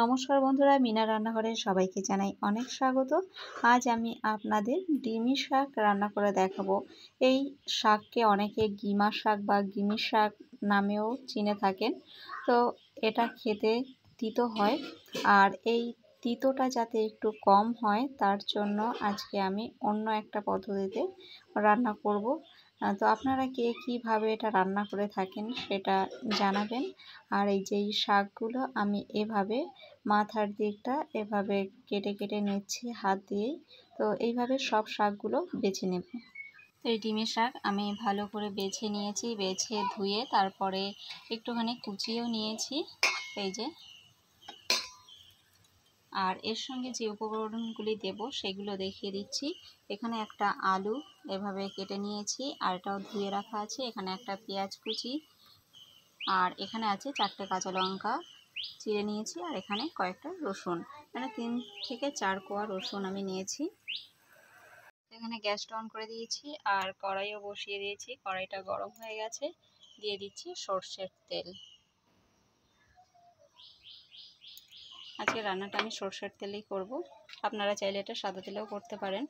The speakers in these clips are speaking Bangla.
নমস্কার বন্ধুরা, মিনা রান্নাঘরে সবাইকে জানাই অনেক স্বাগত। আজ আমি আপনাদের ডিমি শাক রান্না করে দেখাবো। এই শাককে অনেকে গিমা শাক বা গিমি শাক নামেও চিনে থাকেন। তো এটা খেতে তিতো হয়, আর এই তিতোটা যাতে একটু কম হয় তার জন্য আজকে আমি অন্য একটা পদ্ধতিতে রান্না করব। তো আপনারা কে কীভাবে এটা রান্না করে থাকেন সেটা জানাবেন। আর এই যে শাকগুলো আমি এভাবে মাথার দিকটা এভাবে কেটে কেটে নিচ্ছি হাত দিয়েই। তো এইভাবে সব শাকগুলো বেছে নেব। এই ডিমি শাক আমি ভালো করে বেছে নিয়েছি, বেছে ধুয়ে তারপরে একটুখানি কুচিয়েও নিয়েছি এই যে। আর এর সঙ্গে যে উপকরণগুলি দেব সেগুলো দেখিয়ে দিচ্ছি। এখানে একটা আলু এভাবে কেটে নিয়েছি, আর এটাও ধুয়ে রাখা আছে। এখানে একটা পেঁয়াজ কুচি, আর এখানে আছে 4টে কাঁচা লঙ্কা চিড়ে নিয়েছি, আর এখানে কয়েকটা রসুন, মানে 3 থেকে 4 কোয়া রসুন আমি নিয়েছি। এখানে গ্যাসটা অন করে দিয়েছি আর কড়াইও বসিয়ে দিয়েছি। কড়াইটা গরম হয়ে গেছে, দিয়ে দিচ্ছি সর্ষের তেল। আজকে রান্নাটা আমি সর্ষের তেলেই করব, আপনারা চাইলে এটা সাদা তেলেও করতে পারেন।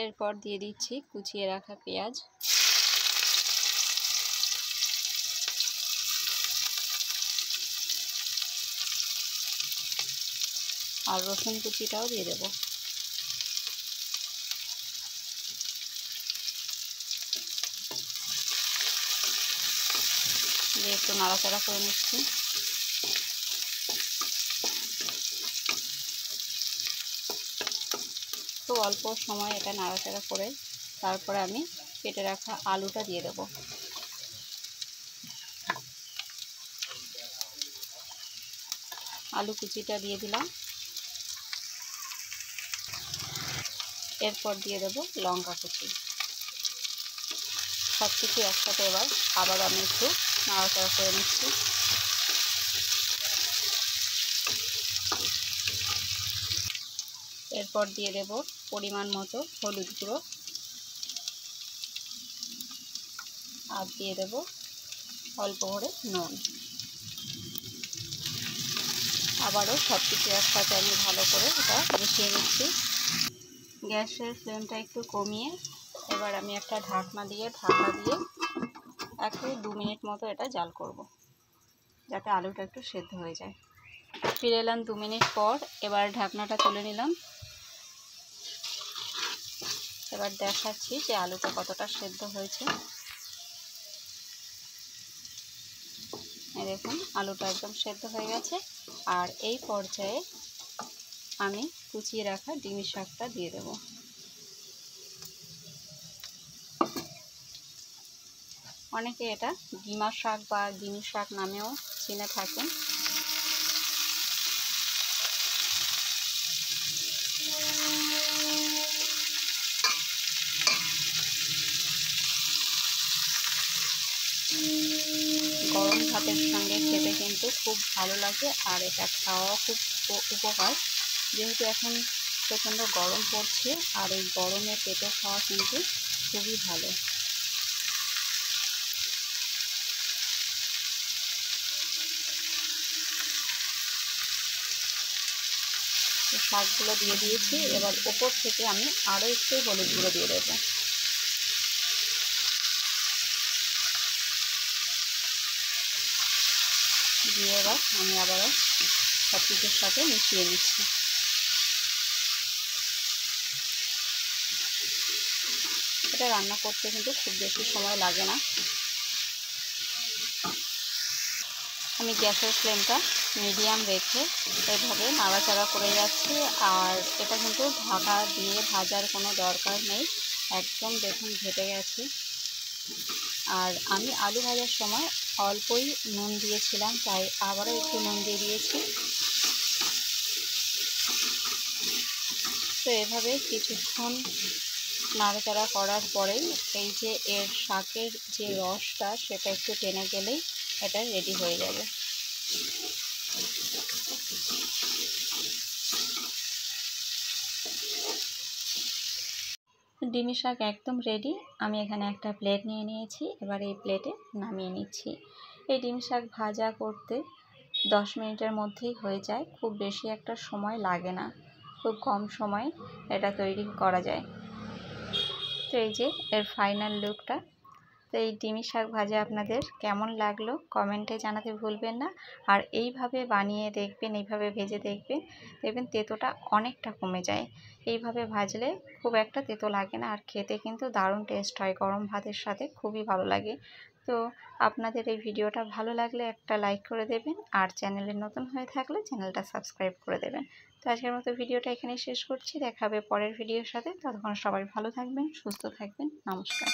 এরপর দিয়ে দিচ্ছি কুচিয়ে রাখা পেঁয়াজ, আর রসুন কুচিটাও দিয়ে দেব। দিয়ে একটু নাড়াচাড়া করে নিচ্ছি। খুব অল্প সময় এটা নাড়াচাড়া করে তারপরে আমি কেটে রাখা আলুটা দিয়ে দেব। আলু কুচিটা দিয়ে দিলাম। এরপর দিয়ে দেব লঙ্কা কুচি। সব কিছু একসাথে এবার আবার আমি একটু নাড়াচাড়া করে নিচ্ছি। এরপর দিয়ে দেব পরিমাণ মতো হলুদ গুঁড়ো, আর দিয়ে দেব অল্প করে নুন। আবারও সব কিছু একসাথে আমি ভালো করে এটা মিশিয়ে নিচ্ছি। গ্যাসের ফ্লেমটা একটু কমিয়ে এবার আমি একটা ঢাকনা দিয়ে 1-2 মিনিট মতো এটা জাল করব, যাতে আলুটা একটু সেদ্ধ হয়ে যায়। ফিরে এলাম 2 মিনিট পর। এবার ঢাকনাটা তুলে নিলাম। এবার দেখাচ্ছি যে আলুটা কতটা সেদ্ধ হয়েছে। দেখুন আলুটা একদম সেদ্ধ হয়ে গেছে। আর এই পর্যায়ে আমি কুচিয়ে রাখা ডিমি শাকটা দিয়ে দেব। অনেকে এটা গিমা শাক বা গিমি শাক নামেও চিনে থাকেন। গরম ভাতের সঙ্গে খেতে কিন্তু খুব ভালো লাগে, আর এটা খাওয়াও খুব উপকার। যেহেতু এখন প্রচণ্ড গরম পড়ছে, আর এই গরমে পেটে খাওয়া কিন্তু খুবই ভালো। শাকগুলো দিয়ে দিয়েছি। এবার ওপর থেকে আমি আরও একটু হলুদ গুঁড়ো দিয়ে দেবো। দিয়ে এবার আমি আবারও সব কিছুর সাথে মিশিয়ে নিচ্ছি। এটা রান্না করতে কিন্তু খুব বেশি সময় লাগে না। আমি গ্যাসের ফ্লেমটা মিডিয়াম রেখে এভাবে নাড়াচাড়া করে যাচ্ছি। আর এটা কিন্তু ঢাকা দিয়ে ভাজার কোনো দরকার নেই, একদম দেখুন ঘেটে গেছে। আর আমি আলু ভাজার সময় অল্পই নুন দিয়েছিলাম, তাই আবারও একটু নুন দিয়ে দিয়েছি। তো এভাবে কিছুক্ষণ নাড়াচাড়া করার পরেই এই যে এর শাকের যে রসটা সেটা একটু টেনে গেলেই এটা রেডি হয়ে যাবে। ডিমি শাক একদম রেডি। আমি এখানে একটা প্লেট নিয়ে নিয়েছি, এবার এই প্লেটে নামিয়ে নিচ্ছি। এই ডিমি শাক ভাজা করতে 10 মিনিটের মধ্যেই হয়ে যায়, খুব বেশি একটা সময় লাগে না, খুব কম সময় এটা তৈরি করা যায়। তো এই যে এর ফাইনাল লুকটা। তো এই ডিমি শাক ভাজা আপনাদের কেমন লাগলো কমেন্টে জানাতে ভুলবেন না। আর এইভাবে বানিয়ে দেখবেন, এইভাবে ভেজে দেখবেন, দেখবেন তেতোটা অনেকটা কমে যায়। এইভাবে ভাজলে খুব একটা তেতো লাগে না, আর খেতে কিন্তু দারুণ টেস্ট হয়, গরম ভাতের সাথে খুবই ভালো লাগে। তো আপনাদের এই ভিডিওটা ভালো লাগলে একটা লাইক করে দেবেন, আর চ্যানেলে নতুন হয়ে থাকলে চ্যানেলটা সাবস্ক্রাইব করে দেবেন। তো আজকের মতো ভিডিওটা এখানেই শেষ করছি, দেখা হবে পরের ভিডিওর সাথে। ততক্ষণ সবাই ভালো থাকবেন, সুস্থ থাকবেন, নমস্কার।